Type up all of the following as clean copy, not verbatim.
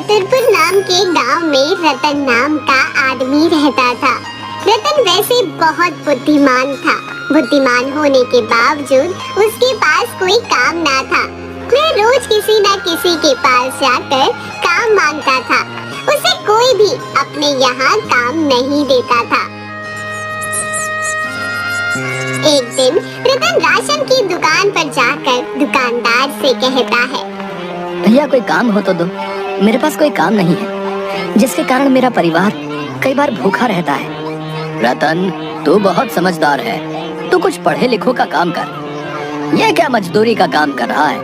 चतुरपुर नाम के गांव में रतन नाम का आदमी रहता था। रतन वैसे बहुत बुद्धिमान था। बुद्धिमान होने के बावजूद उसके पास कोई काम ना था। वह रोज किसी न किसी के पास जाकर काम मांगता था। उसे कोई भी अपने यहाँ काम नहीं देता था। एक दिन रतन राशन की दुकान पर जाकर दुकानदार से कहता है, भैया कोई काम हो तो दो, मेरे पास कोई काम नहीं है, जिसके कारण मेरा परिवार कई बार भूखा रहता है। रतन, तू बहुत समझदार है, तू कुछ पढ़े लिखो का काम कर। ये क्या मजदूरी का काम कर रहा है?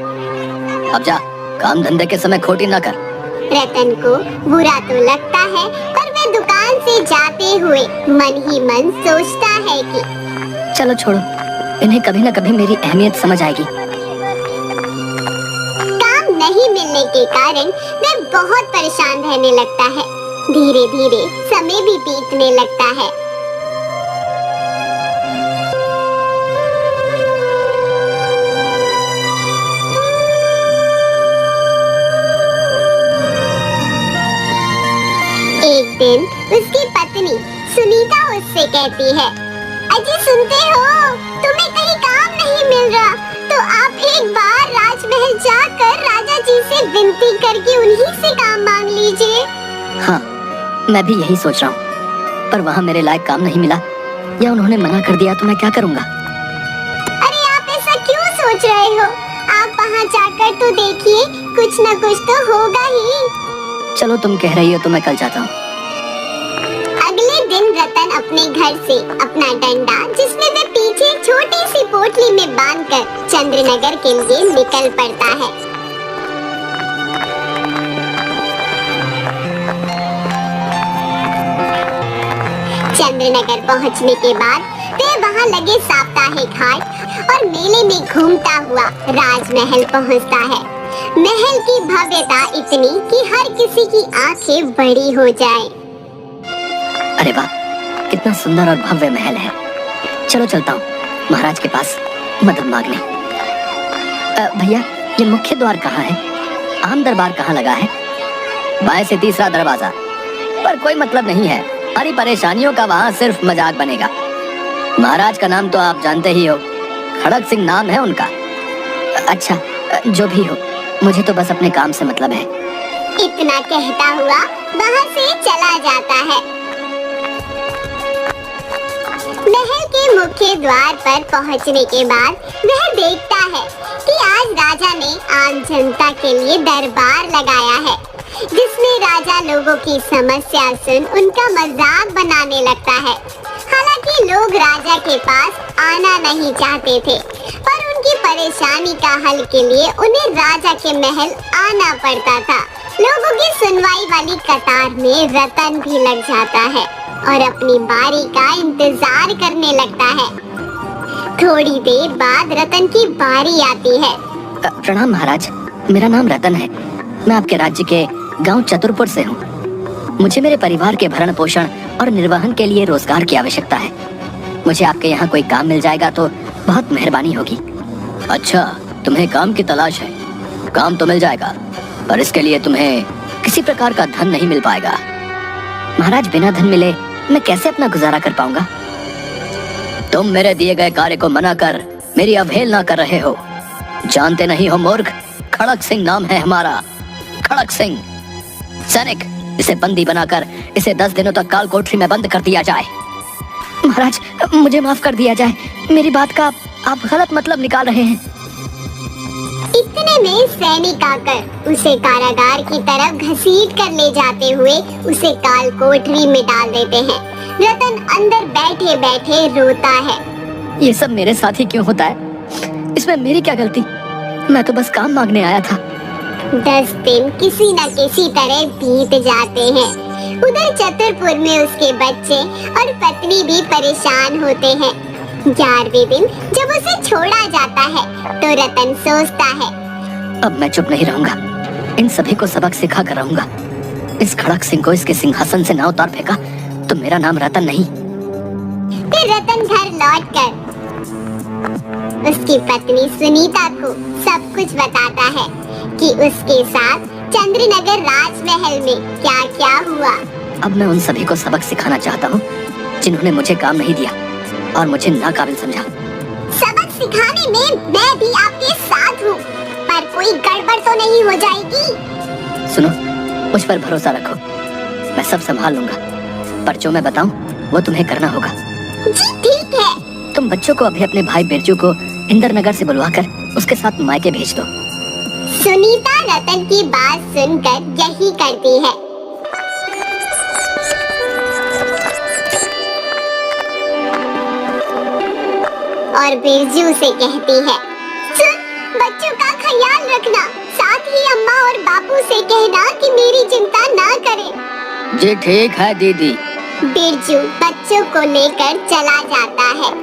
अब जा, काम धंधे के समय खोटी ना कर। रतन को बुरा तो लगता है, पर वह दुकान से जाते हुए मन ही मन सोचता है कि चलो छोड़ो, इन्हें कभी न कभी मेरी अहमियत समझ आएगी। काम नहीं मिलने के कारण वह बहुत परेशान रहने लगता है। धीरे धीरे समय भी बीतने लगता है। एक दिन उसकी पत्नी सुनीता उससे कहती है, अजी सुनते हो, तुम्हें कहीं काम नहीं मिल रहा तो आप एक बार राजमहल जाकर राजा जी से विनती करके उन्हीं से काम मांग लीजिए। हाँ, मैं भी यही सोच रहा हूँ, पर वहाँ मेरे लायक काम नहीं मिला या उन्होंने मना कर दिया तो मैं क्या करूँगा? अरे आप ऐसा क्यों सोच रहे हो? आप वहाँ जाकर तो देखिए, कुछ न कुछ तो होगा ही। चलो तुम कह रही हो तो मैं कल जाता हूँ। अगले दिन रतन अपने घर से अपना डंडा, जिसमें वह पीछे छोटी सी पोटली में बांधकर चंद्रनगर के लिए निकल पड़ता है। चंद्रनगर पहुंचने के बाद वह वहां लगे साप्ताहिक हाट और मेले में घूमता हुआ राजमहल पहुंचता है। महल की भव्यता इतनी कि हर किसी की आंखें बड़ी हो जाएं। अरे वाह, कितना सुंदर और भव्य महल है। चलो चलता हूँ महाराज के पास मदद मांगने। भैया, ये मुख्य द्वार कहाँ है? आम दरबार कहाँ लगा है? बाएं से तीसरा दरवाजा। पर कोई मतलब नहीं है, हमारी परेशानियों का वहाँ सिर्फ मजाक बनेगा। महाराज का नाम तो आप जानते ही हो, खड़क सिंह नाम है उनका। अच्छा, जो भी हो, मुझे तो बस अपने काम से मतलब है। इतना कहता हुआ वहाँ से चला जाता है। महल के मुख्य द्वार पर पहुंचने के बाद वह देखता है कि आज राजा ने आम जनता के लिए दरबार लगाया है, जिसमें राजा लोगों की समस्या सुन उनका मजाक बनाने लगता है। हालांकि लोग राजा के पास आना नहीं चाहते थे, पर उनकी परेशानी का हल के लिए उन्हें राजा के महल आना पड़ता था। लोगों की सुनवाई वाली कतार में रतन भी लग जाता है और अपनी बारी का इंतजार करने लगता है। थोड़ी देर बाद रतन की बारी आती है। प्रणाम महाराज, मेरा नाम रतन है। मैं आपके राज्य के गांव चतुरपुर से हूँ। मुझे मेरे परिवार के भरण पोषण और निर्वहन के लिए रोजगार की आवश्यकता है। मुझे आपके यहाँ कोई काम मिल जाएगा तो बहुत मेहरबानी होगी। अच्छा, तुम्हें काम की तलाश है? काम तो मिल जाएगा, पर इसके लिए तुम्हें किसी प्रकार का धन नहीं मिल पाएगा। महाराज, बिना धन मिले मैं कैसे अपना गुजारा कर पाऊंगा? तुम मेरे दिए गए कार्य को मना कर मेरी अवहेलना कर रहे हो। जानते नहीं हो मूर्ख, खड़क सिंह नाम है हमारा। खड़क सिंह। सैनिक, इसे बंदी बनाकर इसे 10 दिनों तक काल कोठरी में बंद कर दिया जाए। महाराज, मुझे माफ कर दिया जाए, मेरी बात का आप गलत मतलब निकाल रहे हैं। इतने में सैनिक आकर उसे कारागार की तरफ घसीट कर ले जाते हुए उसे काल कोठरी में डाल देते हैं। रतन अंदर बैठे बैठे रोता है। ये सब मेरे साथ ही क्यों होता है? इसमें मेरी क्या गलती? मैं तो बस काम मांगने आया था। 10 दिन किसी न किसी तरह बीत जाते हैं। उधर चतुरपुर में उसके बच्चे और पत्नी भी परेशान होते हैं। 11वें दिन जब उसे छोड़ा जाता है तो रतन सोचता है, अब मैं चुप नहीं रहूंगा, इन सभी को सबक सिखा कर रहूंगा। इस खड़क सिंह को इसके सिंहासन से ना उतार फेंका तो मेरा नाम रतन नहीं। फिर रतन घर लौटकर उसकी पत्नी सुनीता को सब कुछ बताता है कि उसके साथ चंद्रनगर राजमहल में क्या क्या हुआ। अब मैं उन सभी को सबक सिखाना चाहता हूँ जिन्होंने मुझे काम नहीं दिया और मुझे नाकाबिल समझा। सबक सिखाने में मैं भी आपके साथ हूँ, पर कोई गड़बड़ तो नहीं हो जाएगी। सुनो, मुझ पर भरोसा रखो, मैं सब संभाल लूंगा, पर जो मैं बताऊं वो तुम्हें करना होगा। जी ठीक है। तुम बच्चों को अभी अपने भाई बिरजू को इंद्रनगर से बुलवाकर उसके साथ मायके भेज दो। सुनीता रतन की बात सुनकर यही करती है। और बिरजू से कहती है, सुन, बच्चों का ख्याल रखना, साथ ही अम्मा और बापू से कहना कि मेरी चिंता ना करें। जी ठीक है दीदी। बिरजू बच्चों को लेकर चला जाता है।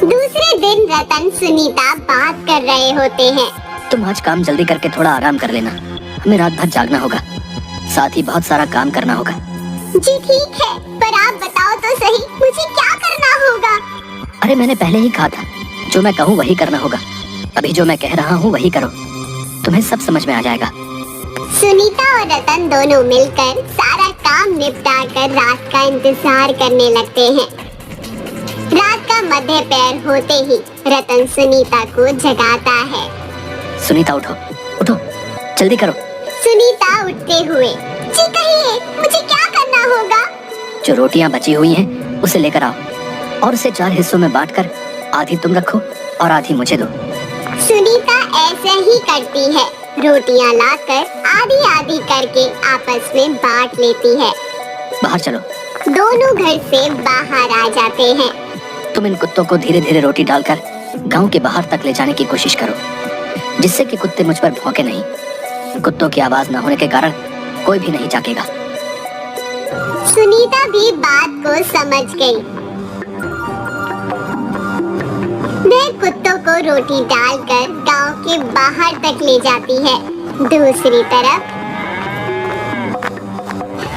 दूसरे दिन रतन सुनीता बात कर रहे होते हैं। तुम आज काम जल्दी करके थोड़ा आराम कर लेना, हमें रात भर जागना होगा, साथ ही बहुत सारा काम करना होगा। जी ठीक है, पर आप बताओ तो सही, मुझे क्या करना होगा? अरे मैंने पहले ही कहा था, जो मैं कहूँ वही करना होगा। अभी जो मैं कह रहा हूँ वही करो, तुम्हें सब समझ में आ जाएगा। सुनीता और रतन दोनों मिलकर सारा काम निपटा कर रात का इंतजार करने लगते हैं। रात का मध्य पैर होते ही रतन सुनीता को जगाता है। सुनीता उठो, उठो, जल्दी करो। सुनीता उठते हुए, जी कहिए, मुझे क्या करना होगा? जो रोटियां बची हुई हैं उसे लेकर आओ और उसे 4 हिस्सों में बांटकर आधी तुम रखो और आधी मुझे दो। सुनीता ऐसे ही करती है, रोटियां लाकर आधी आधी करके आपस में बांट लेती है। बाहर चलो। दोनों घर से बाहर आ जाते हैं। तुम इन कुत्तों को धीरे धीरे रोटी डालकर गांव के बाहर तक ले जाने की कोशिश करो, जिससे कि कुत्ते मुझ पर भौंके नहीं। कुत्तों की आवाज न होने के कारण कोई भी नहीं जागेगा। सुनीता भी बात को समझ गई। वह कुत्तों को रोटी डालकर गांव के बाहर तक ले जाती है। दूसरी तरफ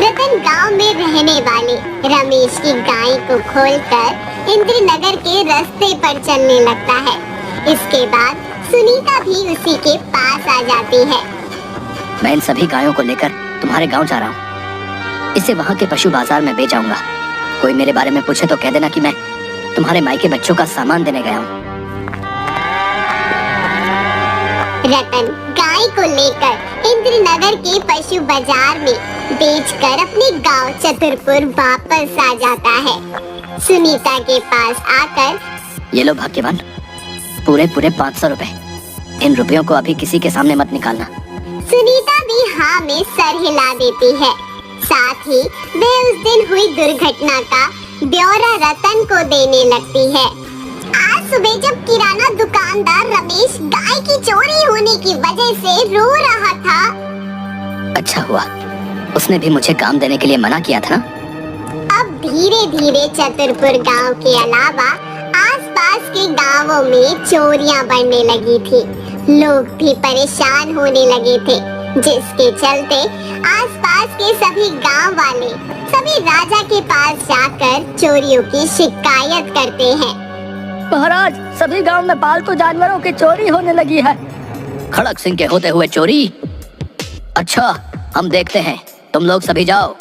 रतन गांव में रहने वाले रमेश की गाय को खोलकर इंद्रनगर के रास्ते पर चलने लगता है। इसके बाद सुनीता भी उसी के पास आ जाती है। मैं इन सभी गायों को लेकर तुम्हारे गांव जा रहा हूँ, इसे वहाँ के पशु बाजार में बेच आऊंगा। कोई मेरे बारे में पूछे तो कह देना कि मैं तुम्हारे मायके बच्चों का सामान देने गया हूँ। रतन गाय को लेकर इंद्रनगर के पशु बाजार में बेचकर अपने गांव चतुरपुर वापस आ जाता है। सुनीता के पास आकर, ये लो भाग्यवान, पूरे 500 रुपए। इन रुपयों को अभी किसी के सामने मत निकालना। सुनीता भी हाँ में सर हिला देती है। साथ ही वह उस दिन हुई दुर्घटना का ब्यौरा रतन को देने लगती है। आज सुबह जब किराना दुकानदार रमेश गाय की चोरी होने की वजह से रो रहा था। अच्छा हुआ उसने भी मुझे काम देने के लिए मना किया था। अब धीरे धीरे चतुरपुर गांव के अलावा आसपास के गांवों में चोरियां बढ़ने लगी थी। लोग भी परेशान होने लगे थे, जिसके चलते आसपास के सभी गांव वाले सभी राजा के पास जाकर चोरियों की शिकायत करते हैं। महाराज, सभी गांव में पालतू जानवरों की चोरी होने लगी है। खड़क सिंह के होते हुए चोरी? अच्छा, हम देखते हैं, तुम लोग सभी जाओ।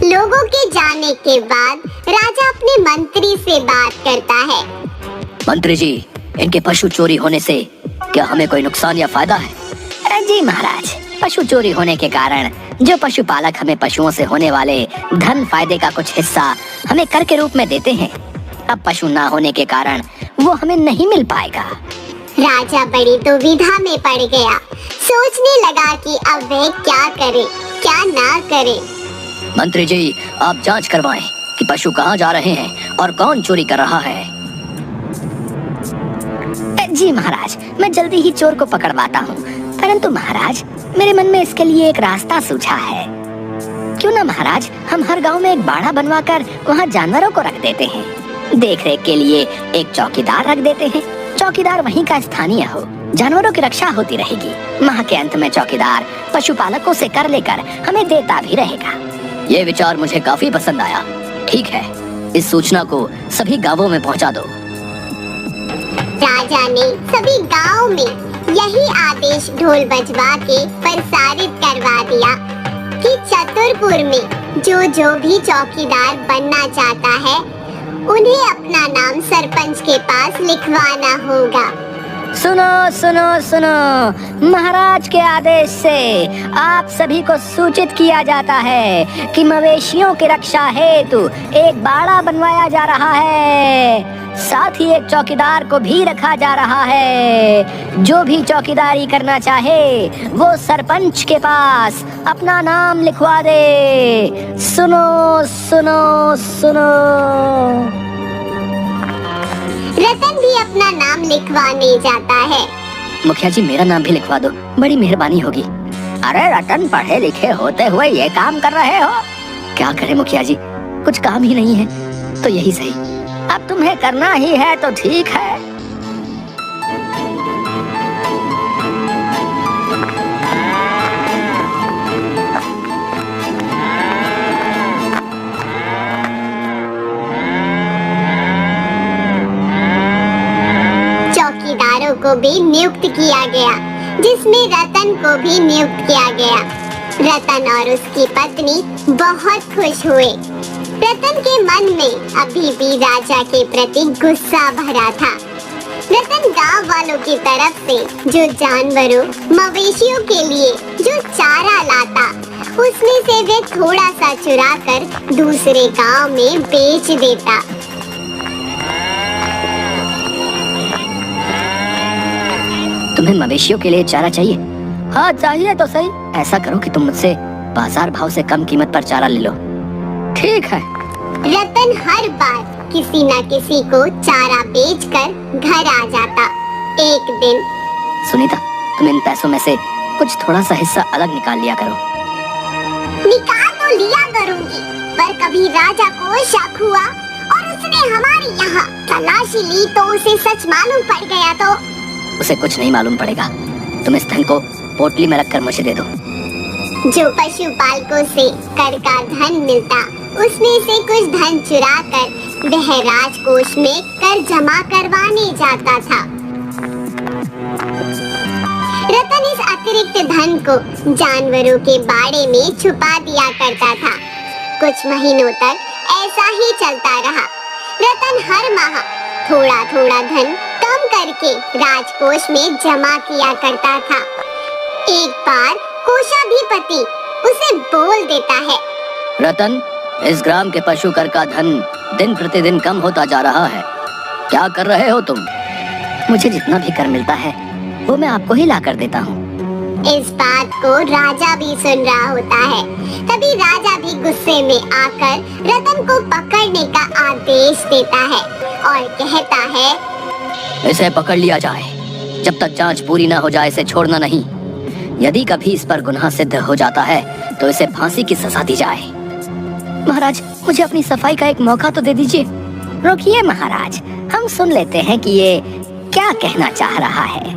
लोगों के जाने के बाद राजा अपने मंत्री से बात करता है। मंत्री जी, इनके पशु चोरी होने से क्या हमें कोई नुकसान या फायदा है? जी महाराज, पशु चोरी होने के कारण जो पशुपालक हमें पशुओं से होने वाले धन फायदे का कुछ हिस्सा हमें कर के रूप में देते हैं, अब पशु ना होने के कारण वो हमें नहीं मिल पाएगा। राजा बड़ी दुविधा में पड़ गया। सोचने लगा कि अब वह क्या करे क्या ना करे। मंत्री जी, आप जांच करवाएं कि पशु कहाँ जा रहे हैं और कौन चोरी कर रहा है। जी महाराज, मैं जल्दी ही चोर को पकड़वाता हूँ, परंतु महाराज मेरे मन में इसके लिए एक रास्ता सूझा है। क्यों ना महाराज हम हर गांव में एक बाड़ा बनवाकर वहाँ जानवरों को रख देते हैं। देख रेख के लिए एक चौकीदार रख देते हैं। चौकीदार वहीं का स्थानीय हो, जानवरों की रक्षा होती रहेगी। माह के अंत में चौकीदार पशुपालकों से कर लेकर हमें देता भी रहेगा। ये विचार मुझे काफी पसंद आया। ठीक है, इस सूचना को सभी गांवों में पहुंचा दो। राजा ने सभी गांव में यही आदेश ढोल बजवा के प्रसारित करवा दिया कि चतुरपुर में जो भी चौकीदार बनना चाहता है उन्हें अपना नाम सरपंच के पास लिखवाना होगा। सुनो सुनो सुनो, महाराज के आदेश से आप सभी को सूचित किया जाता है कि मवेशियों की रक्षा हेतु एक बाड़ा बनवाया जा रहा है। साथ ही एक चौकीदार को भी रखा जा रहा है। जो भी चौकीदारी करना चाहे वो सरपंच के पास अपना नाम लिखवा दे। सुनो सुनो सुनो। रतन भी अपना नाम लिखवाने जाता है। मुखिया जी, मेरा नाम भी लिखवा दो, बड़ी मेहरबानी होगी। अरे रतन, पढ़े लिखे होते हुए ये काम कर रहे हो? क्या करें मुखिया जी, कुछ काम ही नहीं है तो यही सही। अब तुम्हें करना ही है तो ठीक है। चौकीदारों को भी नियुक्त किया गया, जिसमें रतन को भी नियुक्त किया गया। रतन और उसकी पत्नी बहुत खुश हुए। रतन के मन में अभी भी राजा के प्रति गुस्सा भरा था। रतन गांव वालों की तरफ से जो जानवरों मवेशियों के लिए जो चारा लाता, उसमें से वे थोड़ा सा चुरा कर दूसरे गांव में बेच देता। तुम्हें मवेशियों के लिए चारा चाहिए? हाँ चाहिए तो सही। ऐसा करो कि तुम मुझसे बाजार भाव से कम कीमत पर चारा ले लो। ठीक है। रतन हर बार किसी न किसी को चारा बेचकर घर आ जाता। एक दिन, सुनीता, तुम इन पैसों में से कुछ थोड़ा सा हिस्सा अलग निकाल लिया करो। निकाल तो लिया करूंगी, पर कभी राजा को शक हुआ और उसने हमारे यहाँ तलाशी ली तो उसे सच मालूम पड़ गया तो? उसे कुछ नहीं मालूम पड़ेगा। तुम इस धन को पोटली में रखकर मुझे दे दो। जो पशुपालकों से कर का धन मिलता, उसमें से कुछ धन चुरा कर वह राजकोष में कर जमा करवाने जाता था। रतन इस अतिरिक्त धन को जानवरों के बाड़े में छुपा दिया करता था। कुछ महीनों तक ऐसा ही चलता रहा। रतन हर माह थोड़ा थोड़ा धन कम करके राजकोष में जमा किया करता था। एक बार कोषाधिपति उसे बोल देता है, रतन, इस ग्राम के पशु कर का धन दिन प्रतिदिन कम होता जा रहा है। क्या कर रहे हो तुम? मुझे जितना भी कर मिलता है वो मैं आपको ही ला कर देता हूँ। इस बात को राजा भी सुन रहा होता है। तभी राजा भी गुस्से में आकर रतन को पकड़ने का आदेश देता है और कहता है, इसे पकड़ लिया जाए। जब तक जांच पूरी न हो जाए इसे छोड़ना नहीं। यदि कभी इस पर गुनाह सिद्ध हो जाता है तो इसे फांसी की सजा दी जाए। महाराज, मुझे अपनी सफाई का एक मौका तो दे दीजिए। रुकिए महाराज, हम सुन लेते हैं कि ये क्या कहना चाह रहा है।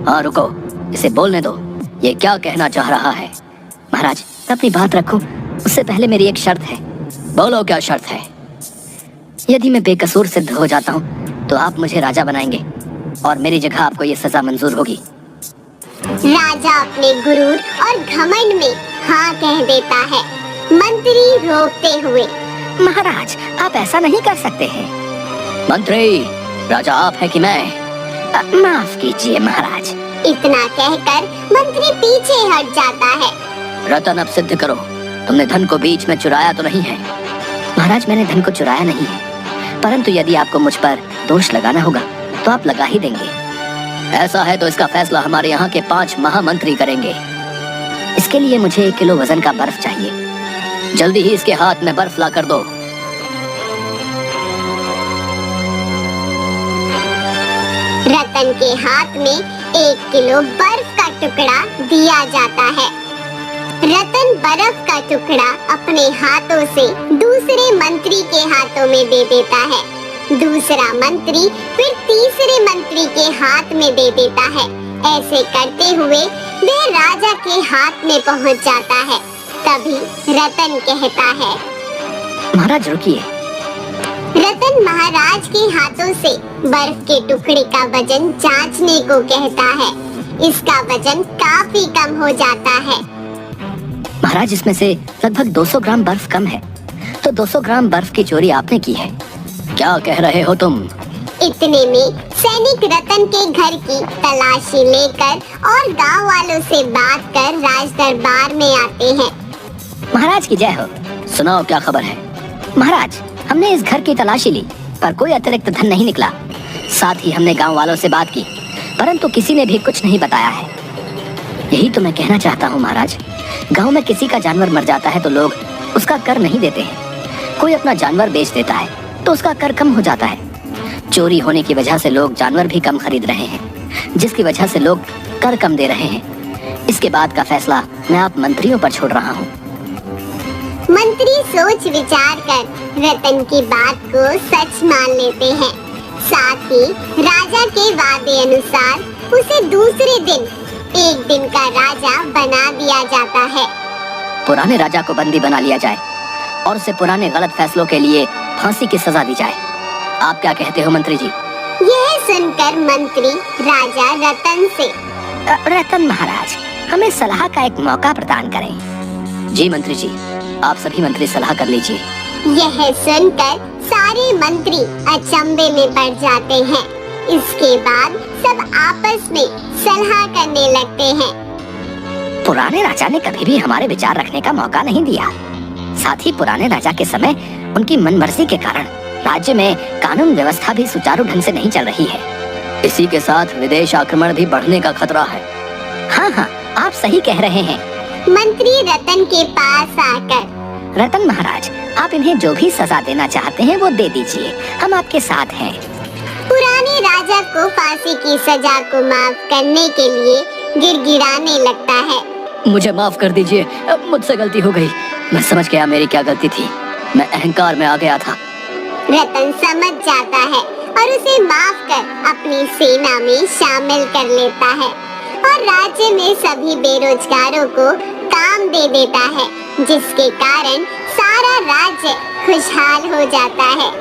हाँ रुको, इसे बोलने दो। ये क्या कहना चाह रहा है? महाराज, अपनी बात रखो, उससे पहले मेरी एक शर्त है। बोलो, क्या शर्त है? यदि मैं बेकसूर सिद्ध हो जाता हूँ तो आप मुझे राजा बनाएंगे और मेरी जगह आपको ये सजा मंजूर होगी। राजा अपने गुरूर और घमंड में हाँ कह देता है। मंत्री रोकते हुए, महाराज, आप ऐसा नहीं कर सकते हैं। मंत्री, राजा आप है कि मैं? माफ कीजिए महाराज। इतना कहकर मंत्री पीछे हट जाता है। रतन, अब सिद्ध करो, तुमने धन को बीच में चुराया तो नहीं है? महाराज, मैंने धन को चुराया नहीं है, परंतु यदि आपको मुझ पर दोष लगाना होगा तो आप लगा ही देंगे। ऐसा है तो इसका फैसला हमारे यहाँ के 5 महामंत्री करेंगे। इसके लिए मुझे 1 किलो वजन का बर्फ चाहिए। जल्दी ही इसके हाथ में बर्फ ला कर दो। रतन के हाथ में 1 किलो बर्फ का टुकड़ा दिया जाता है। रतन बर्फ का टुकड़ा अपने हाथों से दूसरे मंत्री के हाथों में दे देता है। दूसरा मंत्री फिर तीसरे मंत्री के हाथ में दे देता है। ऐसे करते हुए वह राजा के हाथ में पहुंच जाता है। तभी रतन कहता है, महाराज रुकिए, रतन महाराज के हाथों से बर्फ के टुकड़े का वजन जांचने को कहता है। इसका वजन काफी कम हो जाता है। महाराज, इसमें से लगभग 200 ग्राम बर्फ कम है, तो 200 ग्राम बर्फ की चोरी आपने की है। क्या कह रहे हो तुम? इतने में सैनिक रतन के घर की तलाशी लेकर और गांव वालों से बात कर राज दरबार में आते हैं। महाराज की जय हो। सुनाओ, क्या खबर है? महाराज, हमने इस घर की तलाशी ली पर कोई अतिरिक्त धन नहीं निकला। साथ ही हमने गांव वालों से बात की परंतु किसी ने भी कुछ नहीं बताया है। यही तो मैं कहना चाहता हूँ महाराज। गांव में किसी का जानवर मर जाता है तो लोग उसका कर नहीं देते हैं। कोई अपना जानवर बेच देता है तो उसका कर कम हो जाता है। चोरी होने की वजह से लोग जानवर भी कम खरीद रहे हैं, जिसकी वजह से लोग कर कम दे रहे हैं। इसके बाद का फैसला मैं आप मंत्रियों पर छोड़ रहा हूँ। मंत्री सोच विचार कर रतन की बात को सच मान लेते हैं। साथ ही राजा के वादे अनुसार उसे दूसरे दिन एक दिन का राजा बना दिया जाता है। पुराने राजा को बंदी बना लिया जाए और उसे पुराने गलत फैसलों के लिए फांसी की सजा दी जाए। आप क्या कहते हो मंत्री जी? यह सुनकर मंत्री राजा रतन से, रतन महाराज, हमें सलाह का एक मौका प्रदान करें। जी मंत्री जी, आप सभी मंत्री सलाह कर लीजिए। यह सुनकर सारे मंत्री अचंभे में पड़ जाते हैं। इसके बाद सब आपस में सलाह करने लगते हैं। पुराने राजा ने कभी भी हमारे विचार रखने का मौका नहीं दिया। साथ ही पुराने राजा के समय उनकी मनमर्जी के कारण राज्य में कानून व्यवस्था भी सुचारू ढंग से नहीं चल रही है। इसी के साथ विदेश आक्रमण भी बढ़ने का खतरा है। हाँ हाँ, आप सही कह रहे हैं। मंत्री रतन के पास आकर, रतन महाराज, आप इन्हें जो भी सजा देना चाहते हैं वो दे दीजिए, हम आपके साथ हैं। पुराने राजा को फांसी की सजा को माफ करने के लिए गिड़गिड़ाने लगता है। मुझे माफ कर दीजिए, मुझसे गलती हो गई। मैं समझ गया मेरी क्या गलती थी। मैं अहंकार में आ गया था। रतन समझ जाता है और उसे माफ कर अपनी सेना में शामिल कर लेता है और राज्य में सभी बेरोजगारों को काम दे देता है, जिसके कारण सारा राज्य खुशहाल हो जाता है।